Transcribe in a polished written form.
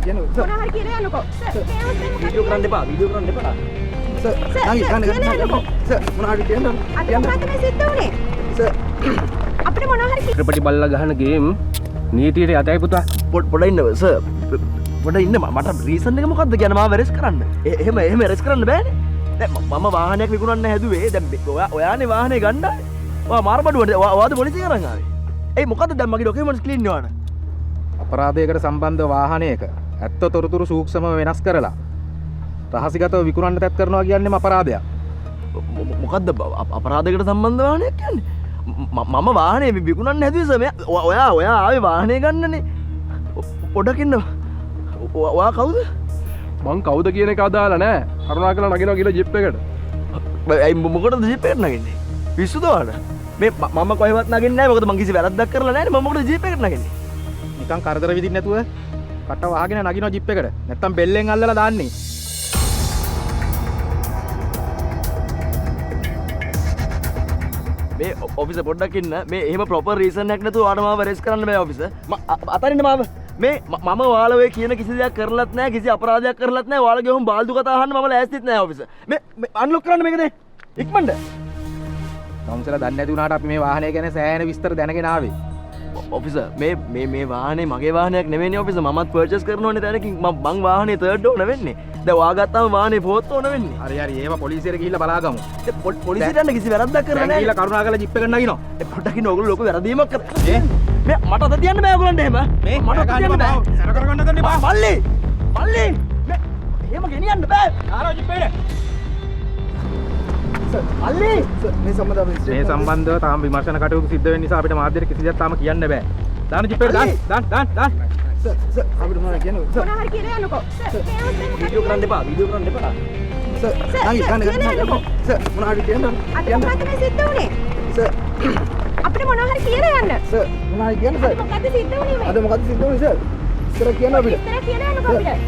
කියන්නේ සර්. මොනවා හරි කියලා යන්නකෝ. සර් මේ අවස්ථාවේ මොකද වීඩියෝ කරන්න එපා. සර් සර් මොනවා හරි කියන්න. අද මොකද මේ සිද්ධ වුනේ? සර් අපිට මොනවා හරි ත්‍රිපටි බල්ලා ගහන ගේම් නීතියට යතයි පුතා. පොඩ ඉන්න සර්. පොඩ ඉන්න මට රීසන් එක මොකද්ද කියන්නේ මාව රෙස් කරන්න. එහෙම රෙස් කරන්න බෑනේ. දැන් මම වාහනයක් විකුණන්න හැදුවේ. දැන් ඔයානේ වාහනේ ගණ්ඩානේ. ඔයා මාරබඩුවට ඔයාද පොලිසිය කරන් ආවේ. ඒ මොකද්ද දැන් මගේ ඩොකියුමන්ට්ස් ක්ලීන් වෙනවද? අපරාධයකට සම්බන්ධ වාහනයක ඇත්ත තොරතුරු සූක්ෂමව වෙනස් කරලා රහසිගතව විකුණන්න තැත් කරනවා කියන්නේම අපරාධයක්. මොකද්ද අපරාධයකට සම්බන්ධ වාහනයක් කියන්නේ? මම වාහනේ විකුණන්න හැදුවේ සර්. ඔයා ආවේ වාහනේ ගන්නනේ. පොඩක් ඉන්න. ඔයා කවුද? මං කවුද කියන එක අදාළ නෑ. කරුණාකරලා නගිනවා කියලා ජිප් එකට. ඇයි මොකටද ජීප් එකට නගින්නේ? පිස්සුද ඔයාලා? මේ මම කොහෙවත් නගින්නේ නැහැ. මොකද මං කිසි වැරද්දක් කරලා නැහැ නේ. මම මොකටද ජීප් එකට නගින්නේ? නිකන් කරදර විදින්න නැතුව කට වහගෙන නගිනවා ජිප් එකට. නැත්තම් බෙල්ලෙන් අල්ලලා දාන්නේ. මේ ඔෆිසර් පොඩ්ඩක් ඉන්න. මේ එහෙම ප්‍රොපර් රීසන් එකක් නැතුව ඔයාට මාව රෙස් කරන්න බෑ ඔෆිසර්. අතරින්න මාව. මේ මම ඔයාලා ඔය කියන කිසි දෙයක් කරලත් නැහැ. කිසි අපරාධයක් කරලත් නැහැ. ඔයාලගේ ඔහොම බාල්දු කතා අහන්න මම ලෑස්තිත් නැහැ ඔෆිසර්. මේ අන්ලොක් කරන්න මේක දෙන්න. ඉක්මනට. තමුසලා දන්නේ නැති වුණාට අපි මේ වාහනය ගැන සෑහෙන විස්තර දැනගෙන ආවේ. ඔෆිසර් මේ වාහනේ මගේ වාහනයක් නෙවෙයිනේ ඔෆිසර්. මමත් පර්චේස් කරනෝනේ තැනකින් මං වාහනේ තර්ඩ් ඕන වෙන්නේ. දැන් ඔයා ගත්තාම වාහනේ ෆෝර්ත් ඕන වෙන්නේ. හරි ඒව පොලිසියට ගිහිල්ලා බලාගමු. පොලිසියට යන්න කිසි වැරද්දක් කරලා නැහැ. ගිහිල්ලා කරුණාකරලා ජිප් එකට නගිනවා. පොඩ්ඩක් ඉන්න. ඔයගොල්ලෝ ලොකු වැරදීමක් කරා. මේ මට අත තියන්න බෑ ඔයගොල්ලන්ට එහෙම. මට අත තියන්න බෑ. සැර කරගන්න දෙන්න බෑ. මල්ලි මේ එහෙම ගෙනියන්න බෑ. ආරෝ ජිප් එකට. මල්ලි මේ සම්බන්ධව තාම විමර්ශන කටයුතු සිද්ධ වෙන නිසා අපිට මාධ්‍යයට කිසි දෙයක් තාම කියන්න බෑ. දාන්න ජිප් එකට දාන්න. සර් අපිට මොනවද කියන්නේ? මොනවා හරි කියලා යන්නකෝ. සර් මේ අවස්ථාවේ මොකද වීඩියෝ කරන්න එපා. සර් සර් මොනවා හරි කියන්න. අද මොකද මේ සිද්ධ වුනේ? සර් අපිට මොනවා හරි කියලා යන්න. සර් මොනවා හරි කියන්න සර්. මොකද සිද්ධ වුනේ මේ? අද මොකද සිද්ධ වුනේ සර්? ඉස්සර කියන්න අපිට. ඉස්සර කියලා යන්නකෝ අපිට.